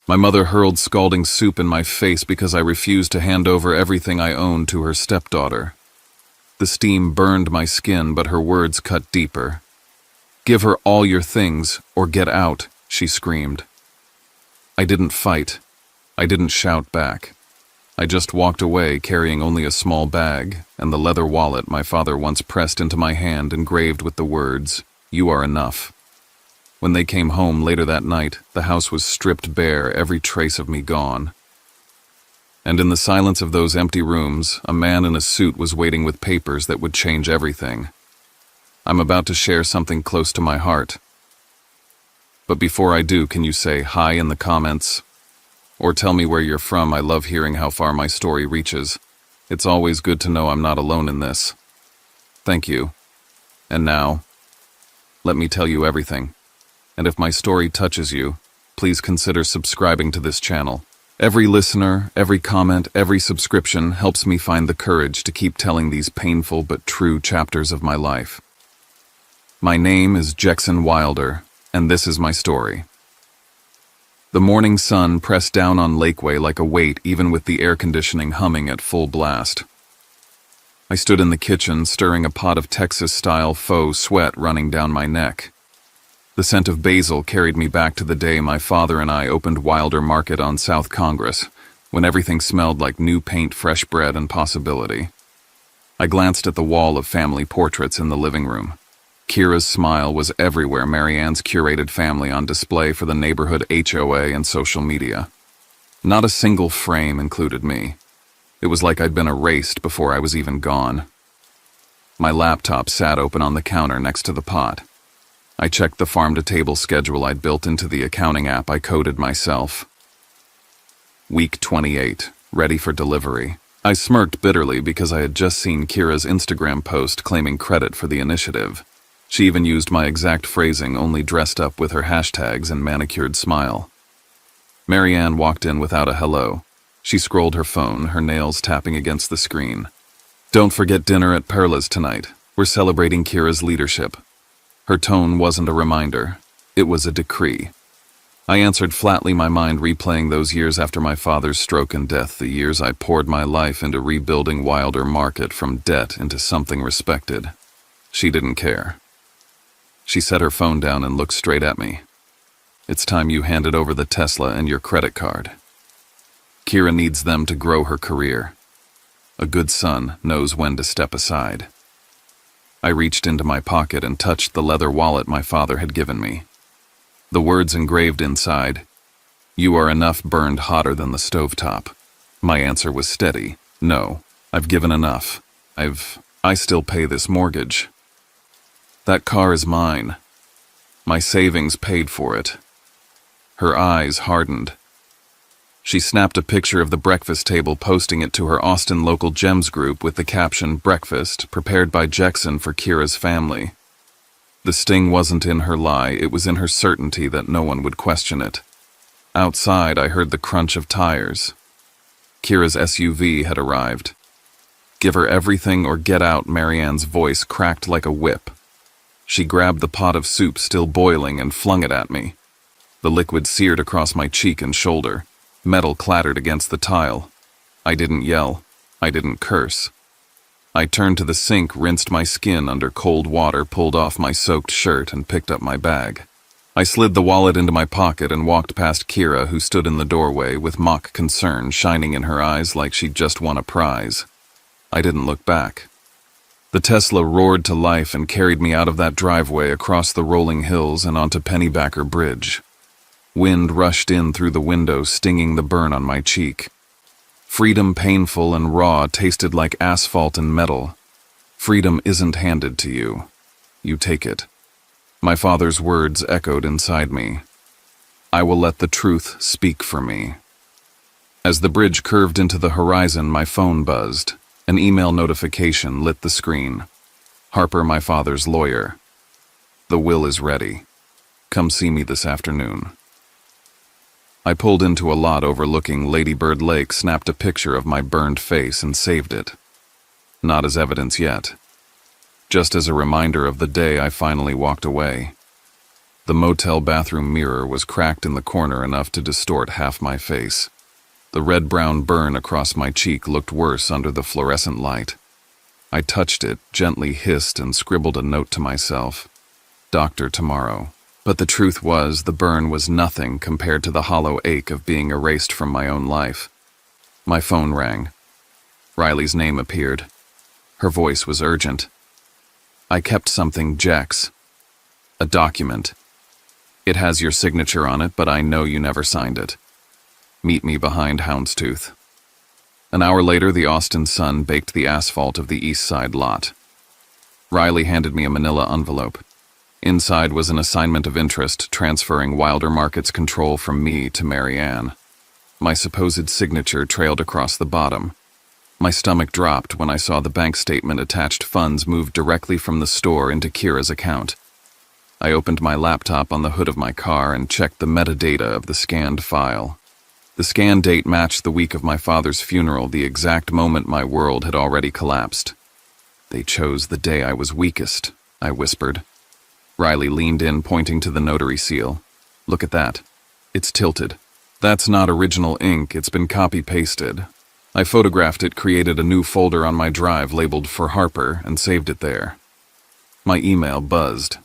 My mother hurled scalding soup in my face because I refused to hand over everything I owned to her stepdaughter. The steam burned my skin, but her words cut deeper. "Give her all your things, or get out," she screamed. I didn't fight. I didn't shout back. I just walked away carrying only a small bag and the leather wallet my father once pressed into my hand engraved with the words, "You are enough." When they came home later that night, the house was stripped bare, every trace of me gone. And in the silence of those empty rooms, a man in a suit was waiting with papers that would change everything. I'm about to share something close to my heart. But before I do, can you say hi in the comments? Or tell me where you're from. I love hearing how far my story reaches. It's always good to know I'm not alone in this. Thank you. And now, let me tell you everything. And if my story touches you, please consider subscribing to this channel. Every listener, every comment, every subscription helps me find the courage to keep telling these painful but true chapters of my life. My name is Jackson Wilder, and this is my story. The morning sun pressed down on Lakeway like a weight, even with the air conditioning humming at full blast. I stood in the kitchen, stirring a pot of Texas-style faux sweat running down my neck. The scent of basil carried me back to the day my father and I opened Wilder Market on South Congress, when everything smelled like new paint, fresh bread, and possibility. I glanced at the wall of family portraits in the living room. Kira's smile was everywhere, Marianne's curated family on display for the neighborhood HOA and social media. Not a single frame included me. It was like I'd been erased before I was even gone. My laptop sat open on the counter next to the pot. I checked the farm-to-table schedule I'd built into the accounting app I coded myself. Week 28, ready for delivery. I smirked bitterly because I had just seen Kira's Instagram post claiming credit for the initiative. She even used my exact phrasing, only dressed up with her hashtags and manicured smile. Marianne walked in without a hello. She scrolled her phone, her nails tapping against the screen. "Don't forget dinner at Perla's tonight. We're celebrating Kira's leadership." Her tone wasn't a reminder. It was a decree. I answered flatly, my mind replaying those years after my father's stroke and death, the years I poured my life into rebuilding Wilder Market from debt into something respected. She didn't care. She set her phone down and looked straight at me. "It's time you handed over the Tesla and your credit card. Kira needs them to grow her career. A good son knows when to step aside." I reached into my pocket and touched the leather wallet my father had given me. The words engraved inside, "You are enough," burned hotter than the stovetop. My answer was steady. "No, I've given enough. I still pay this mortgage. That car is mine. My savings paid for it." Her eyes hardened. She snapped a picture of the breakfast table, posting it to her Austin Local Gems group with the caption, "Breakfast, prepared by Jackson for Kira's family." The sting wasn't in her lie, it was in her certainty that no one would question it. Outside, I heard the crunch of tires. Kira's SUV had arrived. "Give her everything or get out," Marianne's voice cracked like a whip. She grabbed the pot of soup still boiling and flung it at me. The liquid seared across my cheek and shoulder. Metal clattered against the tile. I didn't yell. I didn't curse. I turned to the sink, rinsed my skin under cold water, pulled off my soaked shirt, and picked up my bag. I slid the wallet into my pocket and walked past Kira, who stood in the doorway with mock concern shining in her eyes like she'd just won a prize. I didn't look back. The Tesla roared to life and carried me out of that driveway, across the rolling hills and onto Pennybacker Bridge. Wind rushed in through the window, stinging the burn on my cheek. Freedom, painful and raw, tasted like asphalt and metal. Freedom isn't handed to you. You take it. My father's words echoed inside me. I will let the truth speak for me. As the bridge curved into the horizon, my phone buzzed. An email notification lit the screen. Harper, my father's lawyer. "The will is ready. Come see me this afternoon." I pulled into a lot overlooking Lady Bird Lake, snapped a picture of my burned face, and saved it. Not as evidence yet. Just as a reminder of the day I finally walked away. The motel bathroom mirror was cracked in the corner enough to distort half my face. The red-brown burn across my cheek looked worse under the fluorescent light. I touched it, gently hissed, and scribbled a note to myself. Doctor tomorrow. But the truth was, the burn was nothing compared to the hollow ache of being erased from my own life. My phone rang. Riley's name appeared. Her voice was urgent. I kept something, Jex. A document. It has your signature on it, but I know you never signed it. Meet me behind Houndstooth. An hour later, the Austin sun baked the asphalt of the east side lot. Riley handed me a manila envelope. Inside was an assignment of interest transferring Wilder Market's control from me to Marianne. My supposed signature trailed across the bottom. My stomach dropped when I saw the bank statement attached funds moved directly from the store into Kira's account. I opened my laptop on the hood of my car and checked the metadata of the scanned file. The scan date matched the week of my father's funeral, the exact moment my world had already collapsed. They chose the day I was weakest, I whispered. Riley leaned in, pointing to the notary seal. Look at that. It's tilted. That's not original ink, it's been copy-pasted. I photographed it, created a new folder on my drive labeled for Harper, and saved it there. My email buzzed.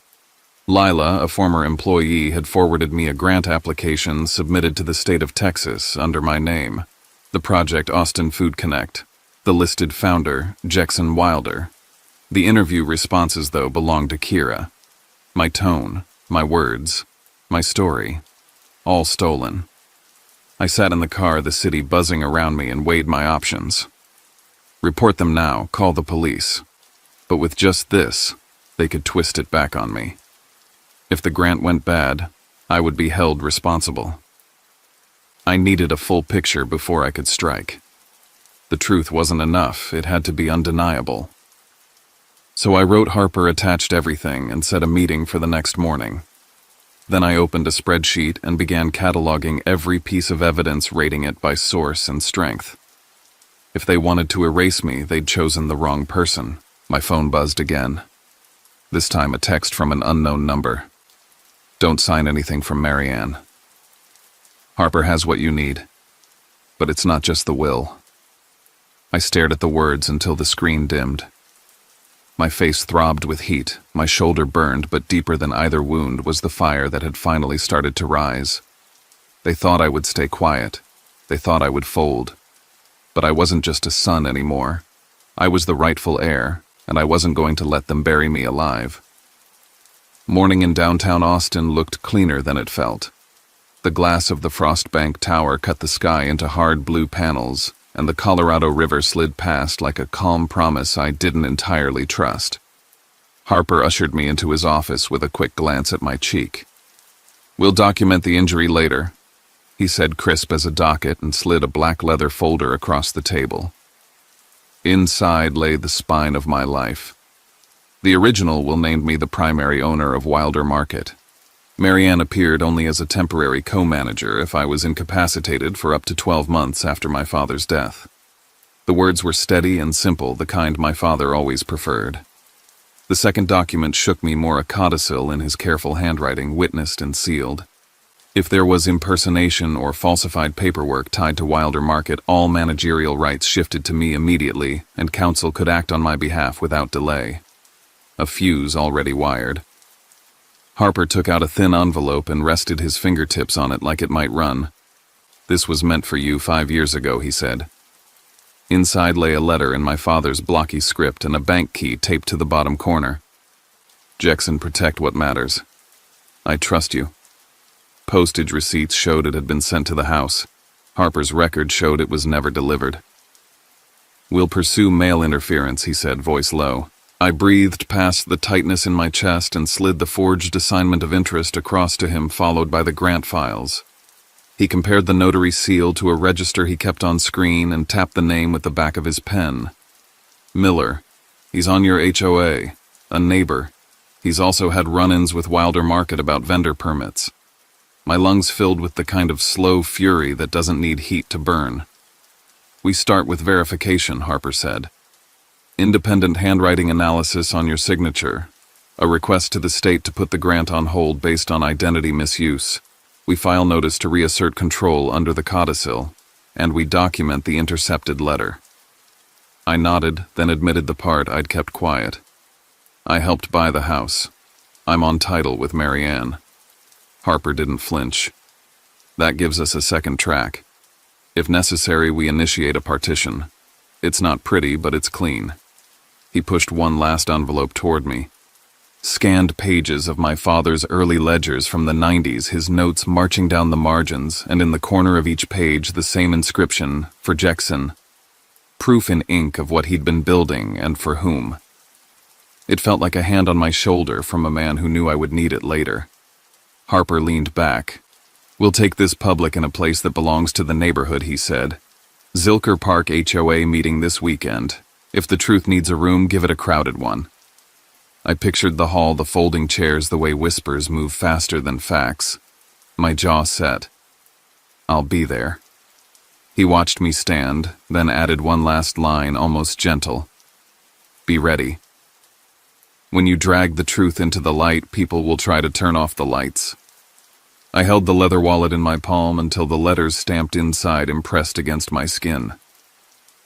Lila, a former employee, had forwarded me a grant application submitted to the state of Texas under my name. The project Austin Food Connect. The listed founder, Jackson Wilder. The interview responses, though, belonged to Kira. My tone, my words, my story, all stolen. I sat in the car, the city buzzing around me, and weighed my options. Report them now, call the police. But with just this, they could twist it back on me. If the grant went bad, I would be held responsible. I needed a full picture before I could strike. The truth wasn't enough, it had to be undeniable. So I wrote Harper, attached everything, and set a meeting for the next morning. Then I opened a spreadsheet and began cataloging every piece of evidence, rating it by source and strength. If they wanted to erase me, they'd chosen the wrong person. My phone buzzed again. This time a text from an unknown number. Don't sign anything from Marianne. Harper has what you need. But it's not just the will. I stared at the words until the screen dimmed. My face throbbed with heat, my shoulder burned, but deeper than either wound was the fire that had finally started to rise. They thought I would stay quiet. They thought I would fold. But I wasn't just a son anymore. I was the rightful heir, and I wasn't going to let them bury me alive. Morning in downtown Austin looked cleaner than it felt. The glass of the Frostbank Tower cut the sky into hard blue panels, and the Colorado River slid past like a calm promise I didn't entirely trust. Harper ushered me into his office with a quick glance at my cheek. We'll document the injury later, he said, crisp as a docket, and slid a black leather folder across the table. Inside lay the spine of my life. The original will named me the primary owner of Wilder Market. Marianne appeared only as a temporary co-manager if I was incapacitated for up to 12 months after my father's death. The words were steady and simple, the kind my father always preferred. The second document shook me, more a codicil in his careful handwriting, witnessed and sealed. If there was impersonation or falsified paperwork tied to Wilder Market, all managerial rights shifted to me immediately, and counsel could act on my behalf without delay. A fuse already wired. Harper took out a thin envelope and rested his fingertips on it like it might run. This was meant for you 5 years ago, he said. Inside lay a letter in my father's blocky script and a bank key taped to the bottom corner. Jackson, protect what matters. I trust you. Postage receipts showed it had been sent to the house. Harper's record showed it was never delivered. We'll pursue mail interference, he said, voice low. I breathed past the tightness in my chest and slid the forged assignment of interest across to him, followed by the grant files. He compared the notary seal to a register he kept on screen and tapped the name with the back of his pen. Miller. He's on your HOA. A neighbor. He's also had run-ins with Wilder Market about vendor permits. My lungs filled with the kind of slow fury that doesn't need heat to burn. We start with verification, Harper said. Independent handwriting analysis on your signature. A request to the state to put the grant on hold based on identity misuse. We file notice to reassert control under the codicil, and we document the intercepted letter. I nodded, then admitted the part I'd kept quiet. I helped buy the house. I'm on title with Marianne. Harper didn't flinch. That gives us a second track. If necessary, we initiate a partition. It's not pretty, but it's clean. He pushed one last envelope toward me. Scanned pages of my father's early ledgers from the 90s, his notes marching down the margins, and in the corner of each page the same inscription, for Jackson. Proof in ink of what he'd been building and for whom. It felt like a hand on my shoulder from a man who knew I would need it later. Harper leaned back. We'll take this public in a place that belongs to the neighborhood, he said. Zilker Park HOA meeting this weekend. If the truth needs a room, give it a crowded one. I pictured the hall, the folding chairs, the way whispers move faster than facts. My jaw set. I'll be there. He watched me stand, then added one last line, almost gentle. Be ready. When you drag the truth into the light, people will try to turn off the lights. I held the leather wallet in my palm until the letters stamped inside impressed against my skin.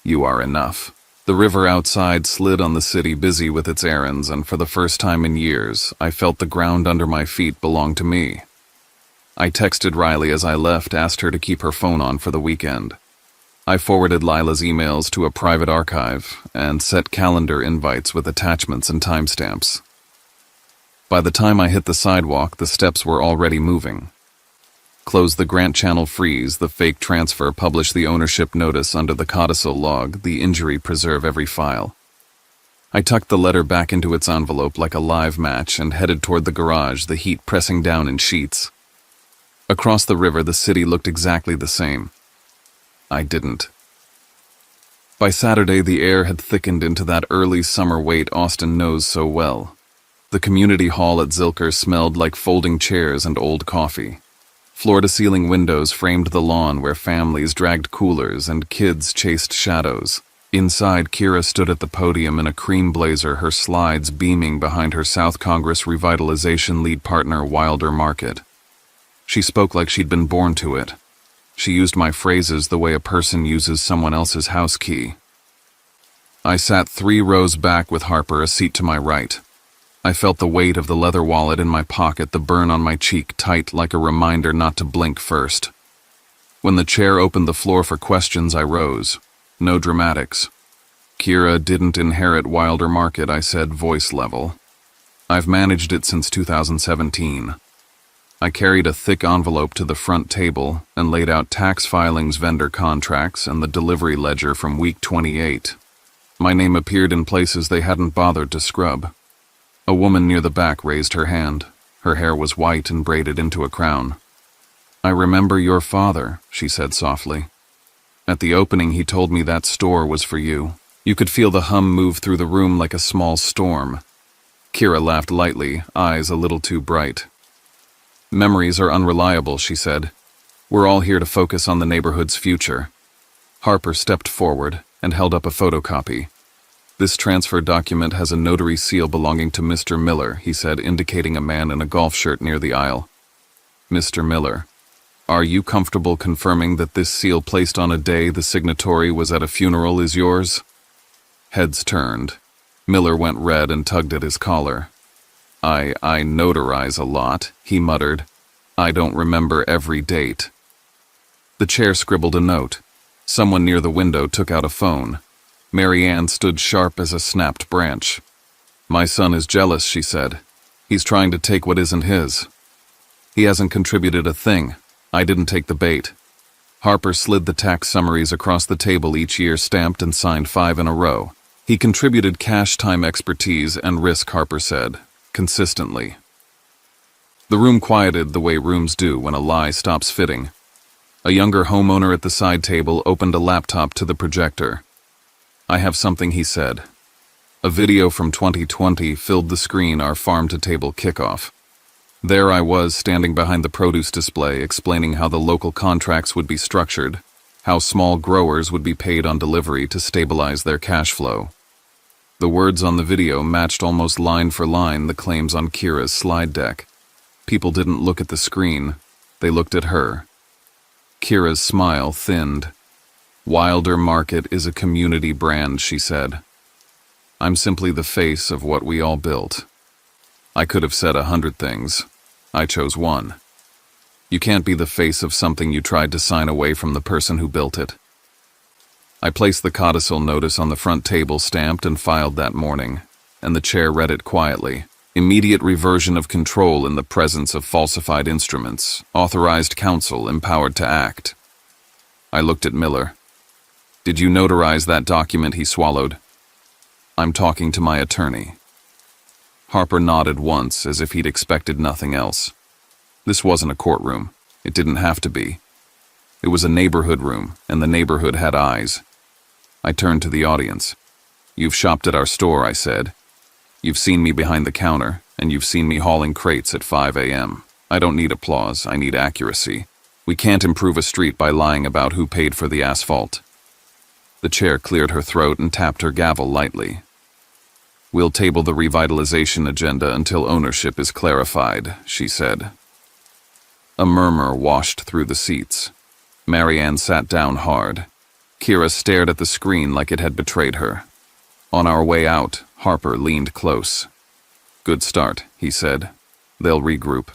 You are enough. The river outside slid on the city, busy with its errands, and for the first time in years, I felt the ground under my feet belonged to me. I texted Riley as I left, asked her to keep her phone on for the weekend. I forwarded Lila's emails to a private archive and set calendar invites with attachments and timestamps. By the time I hit the sidewalk, the steps were already moving. Close the grant channel, freeze the fake transfer, publish the ownership notice under the codicil log, the injury, preserve every file. I tucked the letter back into its envelope like a live match and headed toward the garage, the heat pressing down in sheets. Across the river, the city looked exactly the same. I didn't. By Saturday, the air had thickened into that early summer weight Austin knows so well. The community hall at Zilker smelled like folding chairs and old coffee. Floor-to-ceiling windows framed the lawn where families dragged coolers and kids chased shadows. Inside, Kira stood at the podium in a cream blazer, her slides beaming behind her South Congress revitalization lead partner, Wilder Market. She spoke like she'd been born to it. She used my phrases the way a person uses someone else's house key. I sat 3 rows back with Harper, a seat to my right. I felt the weight of the leather wallet in my pocket, the burn on my cheek tight like a reminder not to blink first. When the chair opened the floor for questions, I rose. No dramatics. Kira didn't inherit Wilder Market, I said, voice level. I've managed it since 2017. I carried a thick envelope to the front table and laid out tax filings, vendor contracts, and the delivery ledger from week 28. My name appeared in places they hadn't bothered to scrub. A woman near the back raised her hand. Her hair was white and braided into a crown. I remember your father, she said softly. At the opening, he told me that store was for you. You could feel the hum move through the room like a small storm. Kira laughed lightly, eyes a little too bright. Memories are unreliable, she said. We're all here to focus on the neighborhood's future. Harper stepped forward and held up a photocopy. This transfer document has a notary seal belonging to Mr. Miller, he said, indicating a man in a golf shirt near the aisle. Mr. Miller, are you comfortable confirming that this seal placed on a day the signatory was at a funeral is yours? Heads turned. Miller went red and tugged at his collar. I notarize a lot, he muttered. I don't remember every date. The chair scribbled a note. Someone near the window took out a phone. Marianne stood sharp as a snapped branch. My son is jealous, she said. He's trying to take what isn't his. He hasn't contributed a thing. I didn't take the bait. Harper slid the tax summaries across the table, each year stamped and signed 5 in a row. He contributed cash, time, expertise, and risk, Harper said, consistently. The room quieted the way rooms do when a lie stops fitting. A younger homeowner at the side table opened a laptop to the projector. I have something, he said. A video from 2020 filled the screen, our farm-to-table kickoff. There I was, standing behind the produce display, explaining how the local contracts would be structured, how small growers would be paid on delivery to stabilize their cash flow. The words on the video matched almost line for line the claims on Kira's slide deck. People didn't look at the screen, they looked at her. Kira's smile thinned. "Wilder Market is a community brand," she said. "I'm simply the face of what we all built." I could have said 100 things. I chose one. You can't be the face of something you tried to sign away from the person who built it. I placed the codicil notice on the front table stamped and filed that morning, and the chair read it quietly. Immediate reversion of control in the presence of falsified instruments. Authorized counsel empowered to act. I looked at Miller. "Did you notarize that document?" He swallowed. "I'm talking to my attorney." Harper nodded once, as if he'd expected nothing else. This wasn't a courtroom. It didn't have to be. It was a neighborhood room, and the neighborhood had eyes. I turned to the audience. "You've shopped at our store," I said. "You've seen me behind the counter, and you've seen me hauling crates at 5 a.m. I don't need applause, I need accuracy. We can't improve a street by lying about who paid for the asphalt." The chair cleared her throat and tapped her gavel lightly. "We'll table the revitalization agenda until ownership is clarified," she said. A murmur washed through the seats. Marianne sat down hard. Kira stared at the screen like it had betrayed her. On our way out, Harper leaned close. "Good start," he said. "They'll regroup.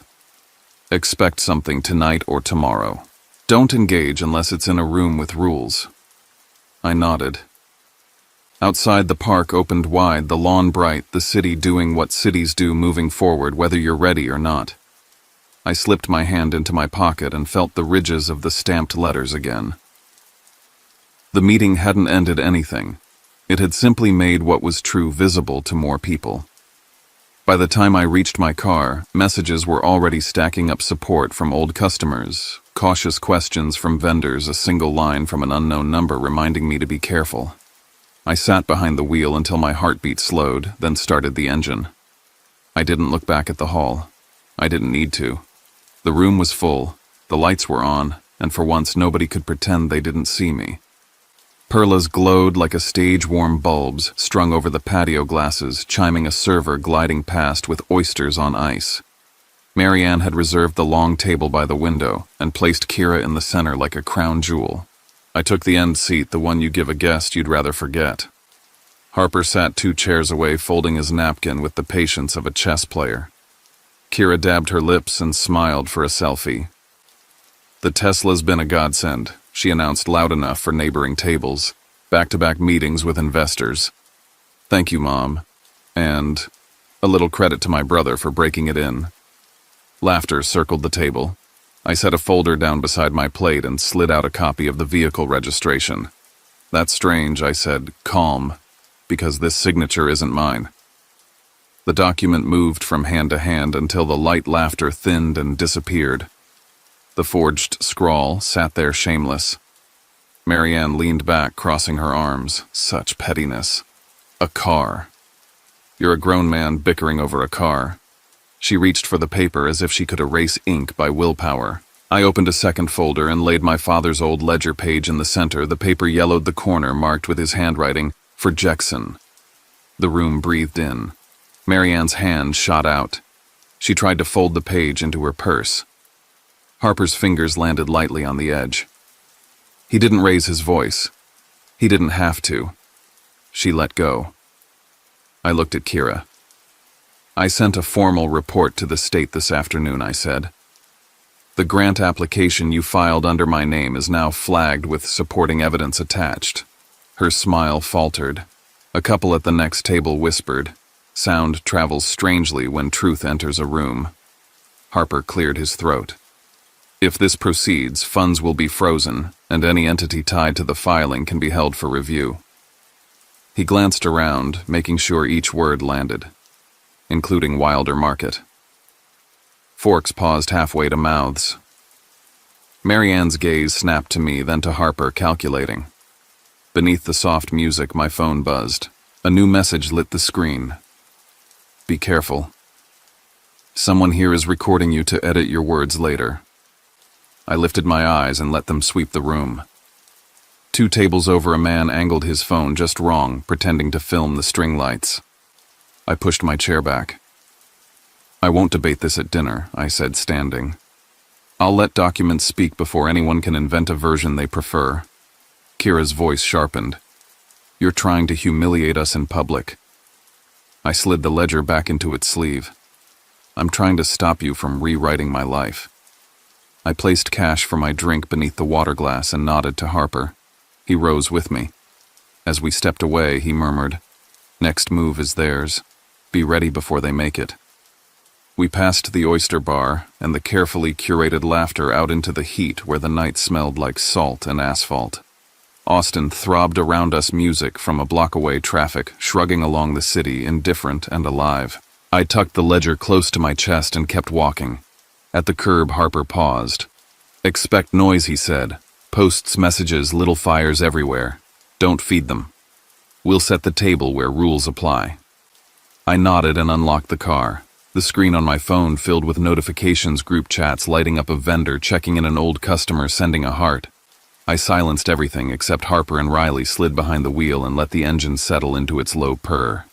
Expect something tonight or tomorrow. Don't engage unless it's in a room with rules." I nodded. Outside, the park opened wide, the lawn bright, the city doing what cities do, moving forward whether you're ready or not. I slipped my hand into my pocket and felt the ridges of the stamped letters again. The meeting hadn't ended anything. It had simply made what was true visible to more people. By the time I reached my car, messages were already stacking up: support from old customers, cautious questions from vendors, a single line from an unknown number reminding me to be careful. I sat behind the wheel until my heartbeat slowed, then started the engine. I didn't look back at the hall. I didn't need to. The room was full, the lights were on, and for once nobody could pretend they didn't see me. Perlas glowed like a stage-warm bulbs strung over the patio glasses, chiming a server gliding past with oysters on ice. Marianne had reserved the long table by the window and placed Kira in the center like a crown jewel. I took the end seat, the one you give a guest you'd rather forget. Harper sat 2 chairs away, folding his napkin with the patience of a chess player. Kira dabbed her lips and smiled for a selfie. "The Tesla's been a godsend," she announced loud enough for neighboring tables. "Back-to-back meetings with investors. Thank you, Mom. And a little credit to my brother for breaking it in." Laughter circled the table. I set a folder down beside my plate and slid out a copy of the vehicle registration. "That's strange," I said, calm, "because this signature isn't mine." The document moved from hand to hand until the light laughter thinned and disappeared. The forged scrawl sat there shameless. Marianne leaned back, crossing her arms. Such pettiness. A car. You're a grown man bickering over a car. She reached for the paper as if she could erase ink by willpower. I opened a second folder and laid my father's old ledger page in the center. The paper yellowed the corner, marked with his handwriting, "For Jackson." The room breathed in. Marianne's hand shot out. She tried to fold the page into her purse. Harper's fingers landed lightly on the edge. He didn't raise his voice. He didn't have to. She let go. I looked at Kira. "I sent a formal report to the state this afternoon," I said. "The grant application you filed under my name is now flagged with supporting evidence attached." Her smile faltered. A couple at the next table whispered. Sound travels strangely when truth enters a room. Harper cleared his throat. "If this proceeds, funds will be frozen, and any entity tied to the filing can be held for review." He glanced around, making sure each word landed, including Wilder Market. Forks paused halfway to mouths. Marianne's gaze snapped to me, then to Harper, calculating. Beneath the soft music, my phone buzzed. A new message lit the screen. "Be careful. Someone here is recording you to edit your words later." I lifted my eyes and let them sweep the room. 2 tables over, a man angled his phone just wrong, pretending to film the string lights. I pushed my chair back. "I won't debate this at dinner," I said, standing. "I'll let documents speak before anyone can invent a version they prefer." Kira's voice sharpened. "You're trying to humiliate us in public." I slid the ledger back into its sleeve. "I'm trying to stop you from rewriting my life." I placed cash for my drink beneath the water glass and nodded to Harper. He rose with me. As we stepped away, he murmured, "Next move is theirs. Be ready before they make it." We passed the oyster bar and the carefully curated laughter out into the heat where the night smelled like salt and asphalt. Austin throbbed around us, music from a block away, traffic shrugging along the city, indifferent and alive. I tucked the ledger close to my chest and kept walking. At the curb, Harper paused. "Expect noise," he said. "Posts, messages, little fires everywhere. Don't feed them. We'll set the table where rules apply." I nodded and unlocked the car. The screen on my phone filled with notifications, group chats lighting up, a vendor checking in, an old customer sending a heart. I silenced everything except Harper and Riley, slid behind the wheel and let the engine settle into its low purr.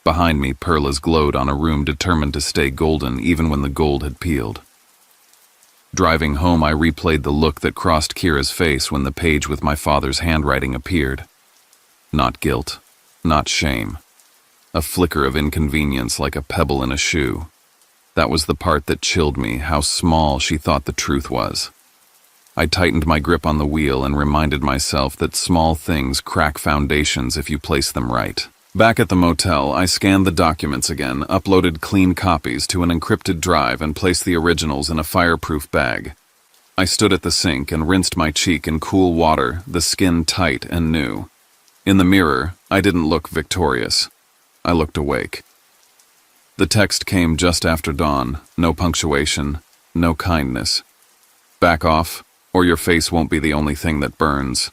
Behind me, Perlas glowed on a room, determined to stay golden even when the gold had peeled. Driving home, I replayed the look that crossed Kira's face when the page with my father's handwriting appeared. Not guilt, not shame. A flicker of inconvenience, like a pebble in a shoe. That was the part that chilled me, how small she thought the truth was. I tightened my grip on the wheel and reminded myself that small things crack foundations if you place them right. Back at the motel, I scanned the documents again, uploaded clean copies to an encrypted drive, and placed the originals in a fireproof bag. I stood at the sink and rinsed my cheek in cool water, the skin tight and new. In the mirror, I didn't look victorious. I looked awake. The text came just after dawn, no punctuation, no kindness. "Back off, or your face won't be the only thing that burns."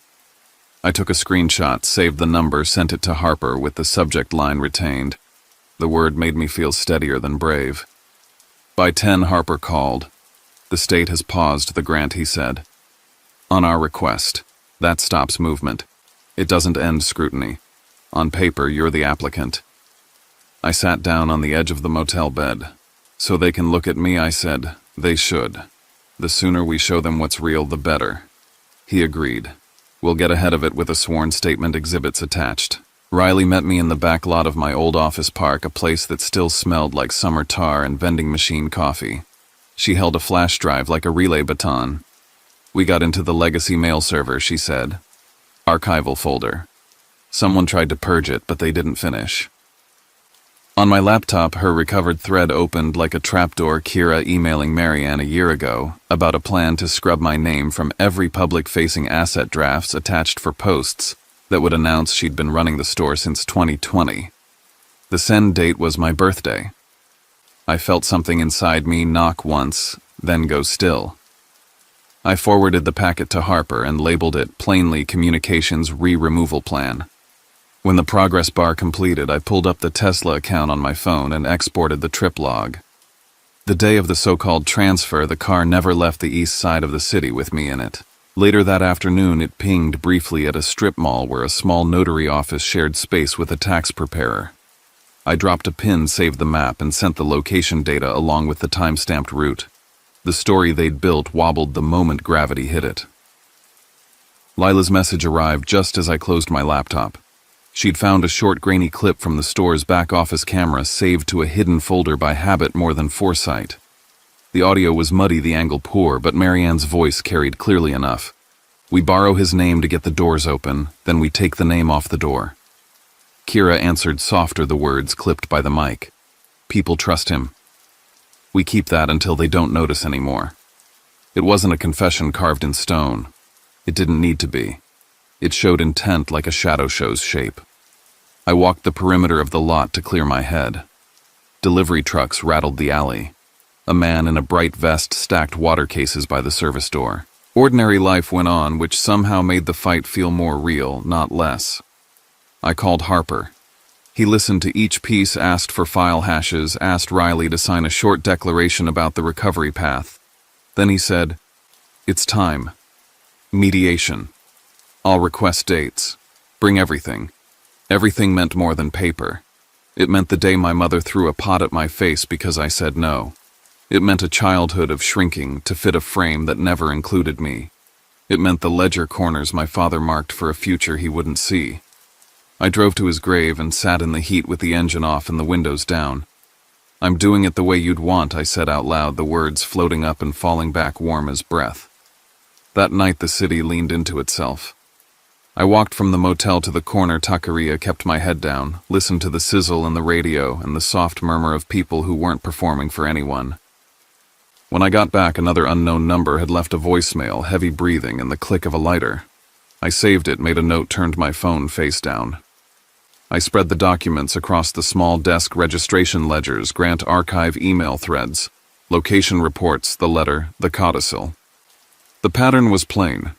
I took a screenshot, saved the number, sent it to Harper with the subject line retained. The word made me feel steadier than brave. By 10, Harper called. "The state has paused the grant," he said. "On our request. That stops movement. It doesn't end scrutiny. On paper, you're the applicant." I sat down on the edge of the motel bed. "So they can look at me," I said. "They should. The sooner we show them what's real, the better." He agreed. "We'll get ahead of it with a sworn statement, exhibits attached." Riley met me in the back lot of my old office park, a place that still smelled like summer tar and vending machine coffee. She held a flash drive like a relay baton. "We got into the legacy mail server," she said. "Archival folder. Someone tried to purge it, but they didn't finish." On my laptop, her recovered thread opened like a trapdoor. Kira emailing Marianne a year ago about a plan to scrub my name from every public-facing asset drafts attached for posts that would announce she'd been running the store since 2020. The send date was my birthday. I felt something inside me knock once, then go still. I forwarded the packet to Harper and labeled it plainly Communications Re-Removal Plan. When the progress bar completed, I pulled up the Tesla account on my phone and exported the trip log. The day of the so-called transfer, the car never left the east side of the city with me in it. Later that afternoon, it pinged briefly at a strip mall where a small notary office shared space with a tax preparer. I dropped a pin, saved the map, and sent the location data along with the time-stamped route. The story they'd built wobbled the moment gravity hit it. Lila's message arrived just as I closed my laptop. She'd found a short, grainy clip from the store's back-office camera saved to a hidden folder by habit more than foresight. The audio was muddy, the angle poor, but Marianne's voice carried clearly enough. "We borrow his name to get the doors open, then we take the name off the door." Kira answered softer, the words clipped by the mic. "People trust him. We keep that until they don't notice anymore." It wasn't a confession carved in stone. It didn't need to be. It showed intent like a shadow shows shape. I walked the perimeter of the lot to clear my head. Delivery trucks rattled the alley. A man in a bright vest stacked water cases by the service door. Ordinary life went on, which somehow made the fight feel more real, not less. I called Harper. He listened to each piece, asked for file hashes, asked Riley to sign a short declaration about the recovery path. Then he said, "It's time. Mediation." I'll request dates. Bring everything. Everything meant more than paper. It meant the day my mother threw a pot at my face because I said no. It meant a childhood of shrinking to fit a frame that never included me. It meant the ledger corners my father marked for a future he wouldn't see. I drove to his grave and sat in the heat with the engine off and the windows down. "I'm doing it the way you'd want," I said out loud, the words floating up and falling back warm as breath. That night the city leaned into itself. I walked from the motel to the corner taqueria, kept my head down, listened to the sizzle in the radio and the soft murmur of people who weren't performing for anyone. When I got back, another unknown number had left a voicemail, heavy breathing, and the click of a lighter. I saved it, made a note, turned my phone face down. I spread the documents across the small desk: registration ledgers, grant archive email threads, location reports, the letter, the codicil. The pattern was plain.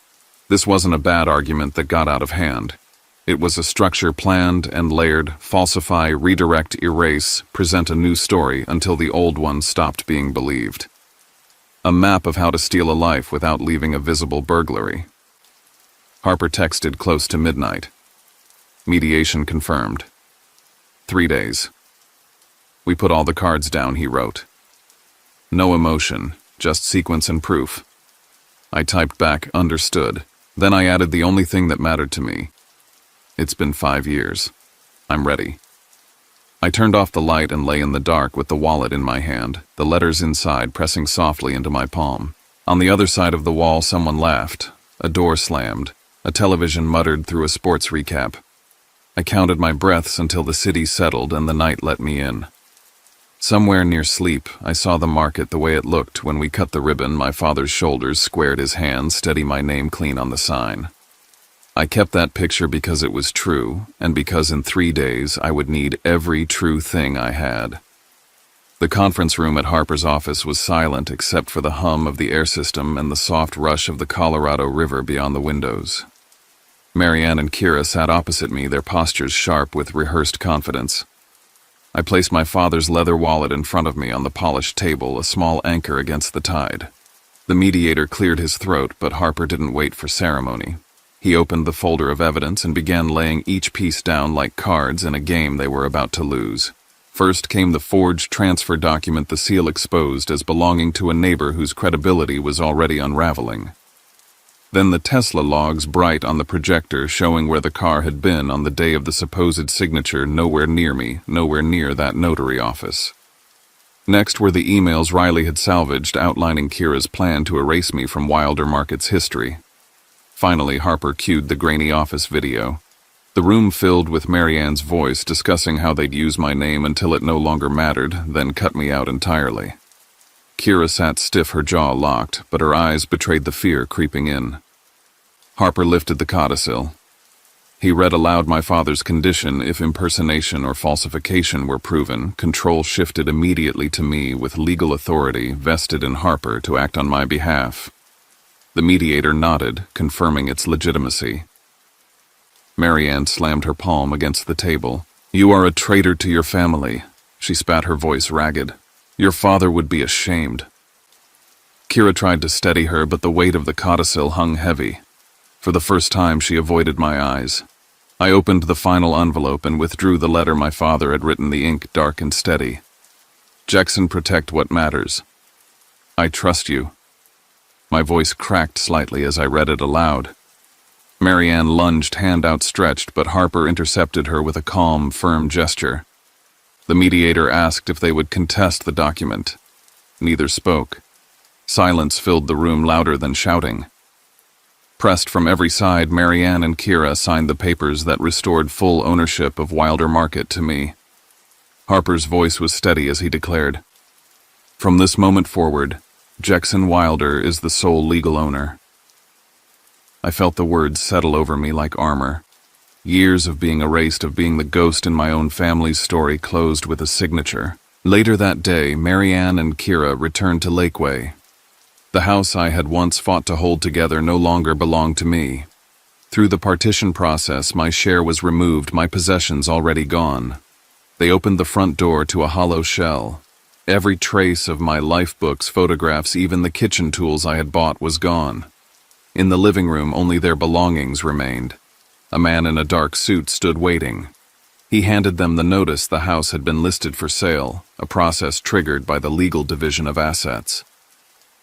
This wasn't a bad argument that got out of hand. It was a structure planned and layered: falsify, redirect, erase, present a new story until the old one stopped being believed. A map of how to steal a life without leaving a visible burglary. Harper texted close to midnight. Mediation confirmed. 3 days. We put all the cards down, he wrote. No emotion, just sequence and proof. I typed back, understood. Then I added the only thing that mattered to me. It's been 5 years. I'm ready. I turned off the light and lay in the dark with the wallet in my hand, the letters inside pressing softly into my palm. On the other side of the wall, someone laughed. A door slammed. A television muttered through a sports recap. I counted my breaths until the city settled and the night let me in. Somewhere near sleep, I saw the market the way it looked when we cut the ribbon. My father's shoulders squared, his hands steady, my name clean on the sign. I kept that picture because it was true, and because in 3 days I would need every true thing I had. The conference room at Harper's office was silent except for the hum of the air system and the soft rush of the Colorado River beyond the windows. Marianne and Kira sat opposite me, their postures sharp with rehearsed confidence. I placed my father's leather wallet in front of me on the polished table, a small anchor against the tide. The mediator cleared his throat, but Harper didn't wait for ceremony. He opened the folder of evidence and began laying each piece down like cards in a game they were about to lose. First came the forged transfer document, the seal exposed as belonging to a neighbor whose credibility was already unraveling. Then the Tesla logs, bright on the projector, showing where the car had been on the day of the supposed signature, nowhere near me, nowhere near that notary office. Next were the emails Riley had salvaged, outlining Kira's plan to erase me from Wilder Market's history. Finally, Harper cued the grainy office video. The room filled with Marianne's voice discussing how they'd use my name until it no longer mattered, then cut me out entirely. Kira sat stiff, her jaw locked, but her eyes betrayed the fear creeping in. Harper lifted the codicil. He read aloud my father's condition: if impersonation or falsification were proven, control shifted immediately to me with legal authority vested in Harper to act on my behalf. The mediator nodded, confirming its legitimacy. Marianne slammed her palm against the table. "You are a traitor to your family," she spat, her voice ragged. "Your father would be ashamed." Kira tried to steady her, but the weight of the codicil hung heavy. For the first time, she avoided my eyes. I opened the final envelope and withdrew the letter my father had written, the ink dark and steady. "Jackson, protect what matters. I trust you." My voice cracked slightly as I read it aloud. Marianne lunged, hand outstretched, but Harper intercepted her with a calm, firm gesture. The mediator asked if they would contest the document. Neither spoke. Silence filled the room, louder than shouting. Pressed from every side, Marianne and Kira signed the papers that restored full ownership of Wilder Market to me. Harper's voice was steady as he declared, "From this moment forward, Jackson Wilder is the sole legal owner." I felt the words settle over me like armor. Years of being erased, of being the ghost in my own family's story, closed with a signature. Later that day, Marianne and Kira returned to Lakeway. The house I had once fought to hold together no longer belonged to me. Through the partition process, my share was removed, my possessions already gone. They opened the front door to a hollow shell. Every trace of my life books, photographs, even the kitchen tools I had bought was gone. In the living room, only their belongings remained. A man in a dark suit stood waiting. He handed them the notice the house had been listed for sale, a process triggered by the legal division of assets.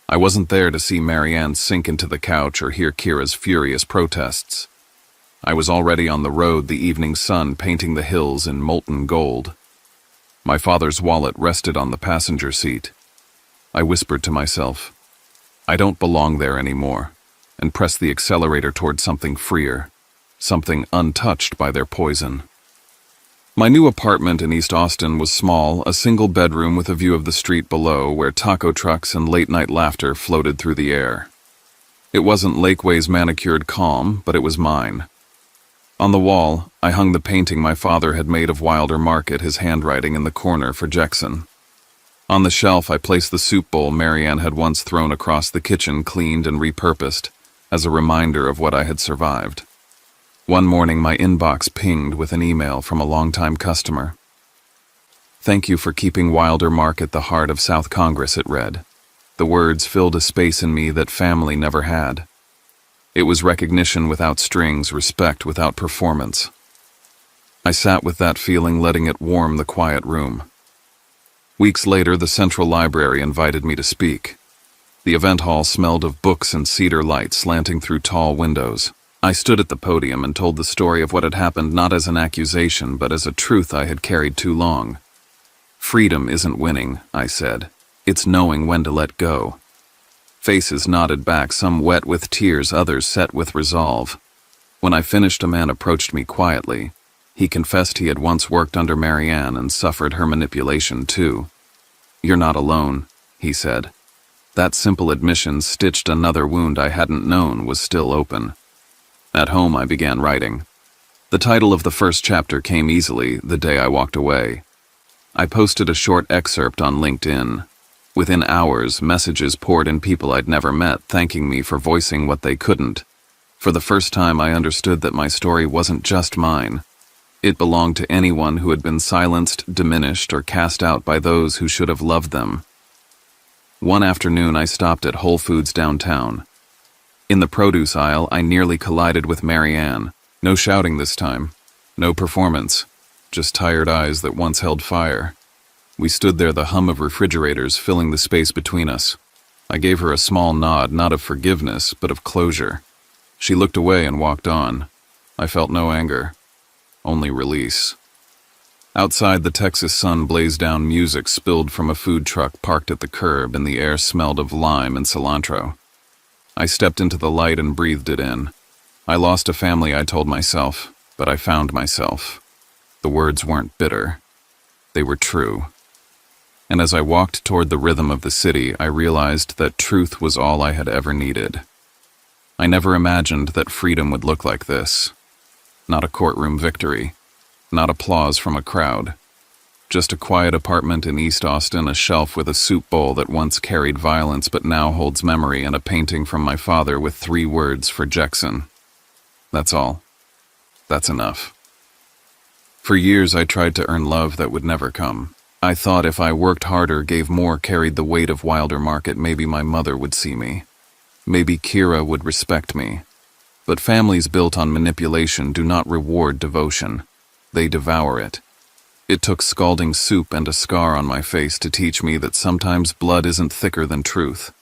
I wasn't there to see Marianne sink into the couch or hear Kira's furious protests. I was already on the road, the evening sun painting the hills in molten gold. My father's wallet rested on the passenger seat. I whispered to myself, I don't belong there anymore, and pressed the accelerator toward something freer, something untouched by their poison. My new apartment in East Austin was small, a single bedroom with a view of the street below where taco trucks and late-night laughter floated through the air. It wasn't Lakeway's manicured calm, but it was mine. On the wall, I hung the painting my father had made of Wilder Market, his handwriting in the corner for Jackson. On the shelf, I placed the soup bowl Marianne had once thrown across the kitchen, cleaned and repurposed, as a reminder of what I had survived. One morning, my inbox pinged with an email from a longtime customer. Thank you for keeping Wilder Market the heart of South Congress, it read. The words filled a space in me that family never had. It was recognition without strings, respect without performance. I sat with that feeling, letting it warm the quiet room. Weeks later, the Central Library invited me to speak. The event hall smelled of books and cedar light slanting through tall windows. I stood at the podium and told the story of what had happened not as an accusation, but as a truth I had carried too long. Freedom isn't winning, I said. It's knowing when to let go. Faces nodded back, some wet with tears, others set with resolve. When I finished, a man approached me quietly. He confessed he had once worked under Marianne and suffered her manipulation too. You're not alone, he said. That simple admission stitched another wound I hadn't known was still open. At home, I began writing. The title of the first chapter came easily the day I walked away. I posted a short excerpt on LinkedIn. Within hours, messages poured in, people I'd never met, thanking me for voicing what they couldn't. For the first time, I understood that my story wasn't just mine. It belonged to anyone who had been silenced, diminished, or cast out by those who should have loved them. One afternoon, I stopped at Whole Foods downtown. In the produce aisle, I nearly collided with Marianne. No shouting this time. No performance. Just tired eyes that once held fire. We stood there, the hum of refrigerators filling the space between us. I gave her a small nod, not of forgiveness, but of closure. She looked away and walked on. I felt no anger. Only release. Outside, the Texas sun blazed down, music spilled from a food truck parked at the curb, and the air smelled of lime and cilantro. I stepped into the light and breathed it in. I lost a family, I told myself, but I found myself. The words weren't bitter. They were true. And as I walked toward the rhythm of the city, I realized that truth was all I had ever needed. I never imagined that freedom would look like this. Not a courtroom victory. Not applause from a crowd. Just a quiet apartment in East Austin, a shelf with a soup bowl that once carried violence but now holds memory, and a painting from my father with 3 words for Jackson. That's all. That's enough. For years I tried to earn love that would never come. I thought if I worked harder, gave more, carried the weight of Wilder Market, maybe my mother would see me. Maybe Kira would respect me. But families built on manipulation do not reward devotion. They devour it. It took scalding soup and a scar on my face to teach me that sometimes blood isn't thicker than truth.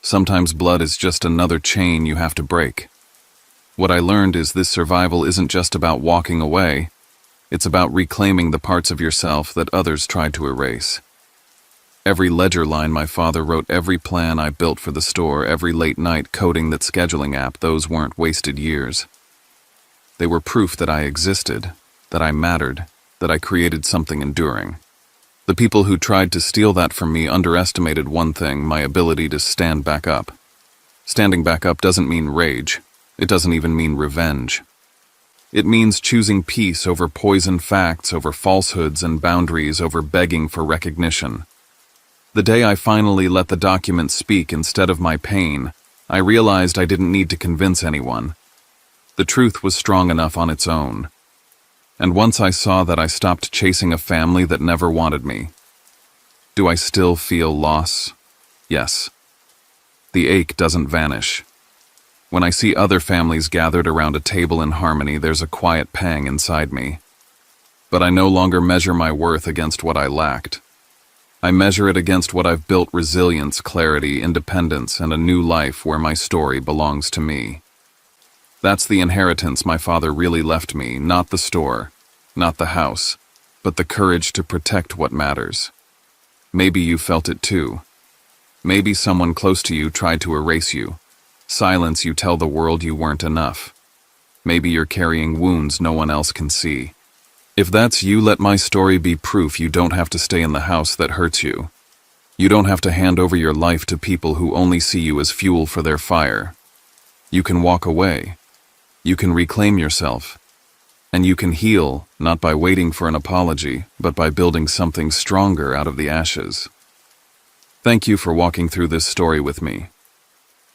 Sometimes blood is just another chain you have to break. What I learned is this survival isn't just about walking away. It's about reclaiming the parts of yourself that others tried to erase. Every ledger line my father wrote, every plan I built for the store, every late-night coding that scheduling app, those weren't wasted years. They were proof that I existed, that I mattered, that I created something enduring. The people who tried to steal that from me underestimated one thing: my ability to stand back up. Standing back up doesn't mean rage. It doesn't even mean revenge. It means choosing peace over poison facts, over falsehoods and boundaries, over begging for recognition. The day I finally let the document speak instead of my pain, I realized I didn't need to convince anyone. The truth was strong enough on its own. And once I saw that, I stopped chasing a family that never wanted me. Do I still feel loss? Yes. The ache doesn't vanish. When I see other families gathered around a table in harmony, there's a quiet pang inside me. But I no longer measure my worth against what I lacked. I measure it against what I've built: resilience, clarity, independence, and a new life where my story belongs to me. That's the inheritance my father really left me, not the store, not the house, but the courage to protect what matters. Maybe you felt it too. Maybe someone close to you tried to erase you, silence you, tell the world you weren't enough. Maybe you're carrying wounds no one else can see. If that's you, let my story be proof you don't have to stay in the house that hurts you. You don't have to hand over your life to people who only see you as fuel for their fire. You can walk away. You can reclaim yourself. And you can heal, not by waiting for an apology, but by building something stronger out of the ashes. Thank you for walking through this story with me.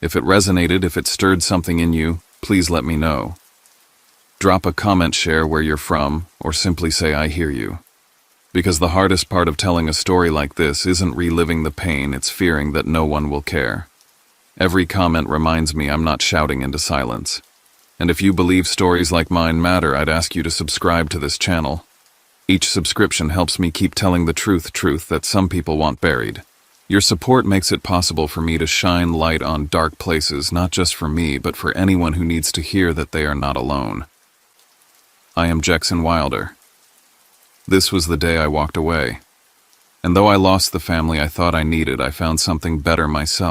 If it resonated, if it stirred something in you, please let me know. Drop a comment, share where you're from, or simply say I hear you. Because the hardest part of telling a story like this isn't reliving the pain, it's fearing that no one will care. Every comment reminds me I'm not shouting into silence. And if you believe stories like mine matter, I'd ask you to subscribe to this channel. Each subscription helps me keep telling the truth that some people want buried. Your support makes it possible for me to shine light on dark places, not just for me, but for anyone who needs to hear that they are not alone. I am Jackson Wilder. This was the day I walked away. And though I lost the family I thought I needed, I found something better myself.